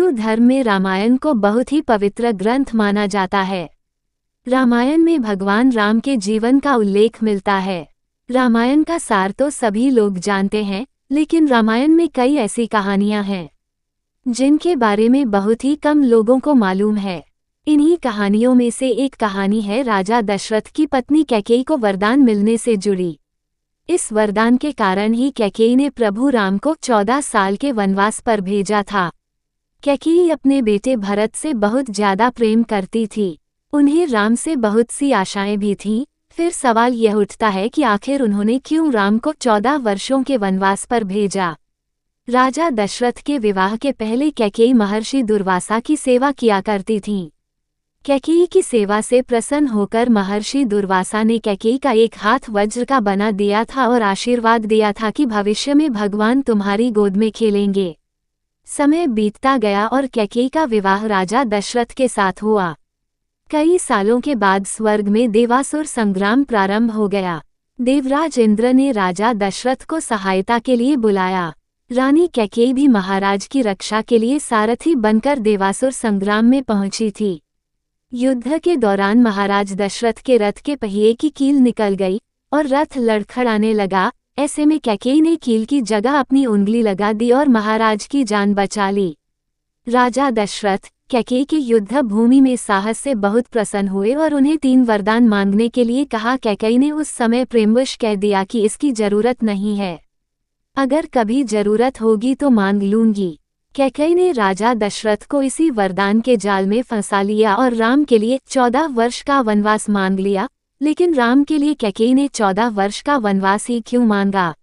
हिंदू धर्म में रामायण को बहुत ही पवित्र ग्रंथ माना जाता है। रामायण में भगवान राम के जीवन का उल्लेख मिलता है। रामायण का सार तो सभी लोग जानते हैं, लेकिन रामायण में कई ऐसी कहानियां हैं जिनके बारे में बहुत ही कम लोगों को मालूम है। इन्हीं कहानियों में से एक कहानी है राजा दशरथ की पत्नी कैकेयी को वरदान मिलने से जुड़ी। इस वरदान के कारण ही कैकेयी ने प्रभु राम को 14 साल के वनवास पर भेजा था। कैकेयी अपने बेटे भरत से बहुत ज्यादा प्रेम करती थी। उन्हें राम से बहुत सी आशाएं भी थीं। फिर सवाल यह उठता है कि आखिर उन्होंने क्यों राम को 14 वर्षों के वनवास पर भेजा। राजा दशरथ के विवाह के पहले कैकेयी महर्षि दुर्वासा की सेवा किया करती थीं। कैकेयी की सेवा से प्रसन्न होकर महर्षि दुर्वासा ने कैकेयी का एक हाथ वज्र का बना दिया था और आशीर्वाद दिया था कि भविष्य में भगवान तुम्हारी गोद में खेलेंगे। समय बीतता गया और कैकेयी का विवाह राजा दशरथ के साथ हुआ। कई सालों के बाद स्वर्ग में देवासुर संग्राम प्रारंभ हो गया। देवराज इंद्र ने राजा दशरथ को सहायता के लिए बुलाया। रानी कैकेयी भी महाराज की रक्षा के लिए सारथी बनकर देवासुर संग्राम में पहुंची थी। युद्ध के दौरान महाराज दशरथ के रथ के पहिए की कील निकल गई और रथ लड़खड़ाने लगा। ऐसे में कैकेयी ने कील की जगह अपनी उंगली लगा दी और महाराज की जान बचा ली। राजा दशरथ कैकेयी की युद्ध भूमि में साहस से बहुत प्रसन्न हुए और उन्हें 3 वरदान मांगने के लिए कहा। कैकेयी ने उस समय प्रेमवश कह दिया कि इसकी जरूरत नहीं है, अगर कभी जरूरत होगी तो मांग लूंगी। कैकेयी ने राजा दशरथ को इसी वरदान के जाल में फंसा लिया और राम के लिए 14 वर्ष का वनवास मांग लिया। लेकिन राम के लिए कैकेयी ने 14 वर्ष का वनवास ही क्यों मांगा?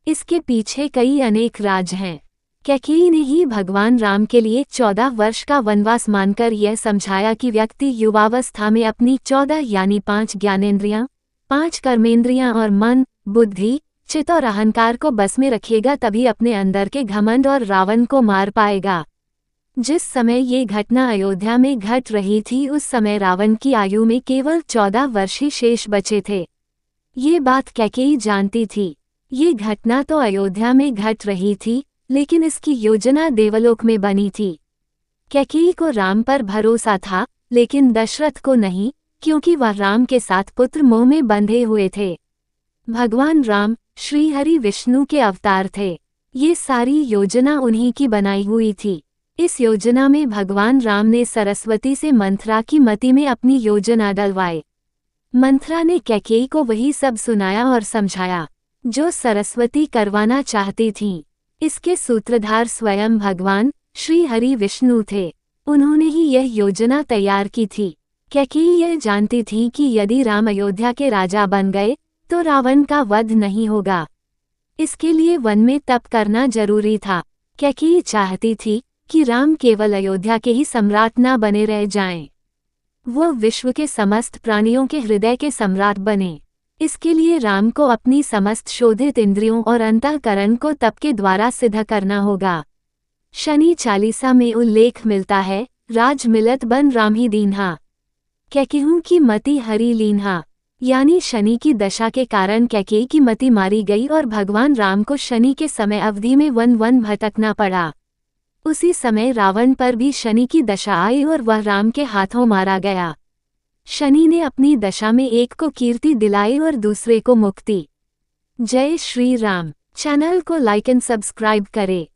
इसके पीछे कई अनेक राज हैं। कैकेयी ने ही भगवान राम के लिए 14 वर्ष का वनवास मानकर यह समझाया कि व्यक्ति युवावस्था में अपनी 14 यानी 5 ज्ञानेंद्रियां, 5 कर्मेंद्रियां और मन, बुद्धि, चित्त और अहंकार को बस में रखेगा, तभी अपने अंदर के घमंड और रावण को मार पाएगा। जिस समय ये घटना अयोध्या में घट रही थी उस समय रावण की आयु में केवल 14 वर्ष ही शेष बचे थे। ये बात कैकेयी जानती थी। ये घटना तो अयोध्या में घट रही थी, लेकिन इसकी योजना देवलोक में बनी थी। कैकेयी को राम पर भरोसा था, लेकिन दशरथ को नहीं, क्योंकि वह राम के साथ पुत्र मोह में बंधे हुए थे। भगवान राम श्रीहरि विष्णु के अवतार थे। ये सारी योजना उन्हीं की बनाई हुई थी। इस योजना में भगवान राम ने सरस्वती से मंथरा की मति में अपनी योजना डलवाई। मंथरा ने कैकेयी को वही सब सुनाया और समझाया जो सरस्वती करवाना चाहती थीं। इसके सूत्रधार स्वयं भगवान श्रीहरि विष्णु थे। उन्होंने ही यह योजना तैयार की थी। कैकेयी यह जानती थी कि यदि राम अयोध्या के राजा बन गए तो रावण का वध नहीं होगा। इसके लिए वन में तप करना जरूरी था। कैकेयी चाहती थी कि राम केवल अयोध्या के ही सम्राट न बने रह जाएं, वो विश्व के समस्त प्राणियों के हृदय के सम्राट बने। इसके लिए राम को अपनी समस्त शोधित इंद्रियों और अंतःकरण को तप के द्वारा सिद्ध करना होगा। शनि चालीसा में उल्लेख मिलता है, राज मिलत बन राम ही दीन्हा, कैकेयी की मति हरि लीन्हा। यानी शनि की दशा के कारण कैकेयी की मति मारी गई और भगवान राम को शनि के समय अवधि में वन भटकना पड़ा। उसी समय रावण पर भी शनि की दशा आई और वह राम के हाथों मारा गया। शनि ने अपनी दशा में एक को कीर्ति दिलाई और दूसरे को मुक्ति। जय श्री राम। चैनल को लाइक एंड सब्सक्राइब करें।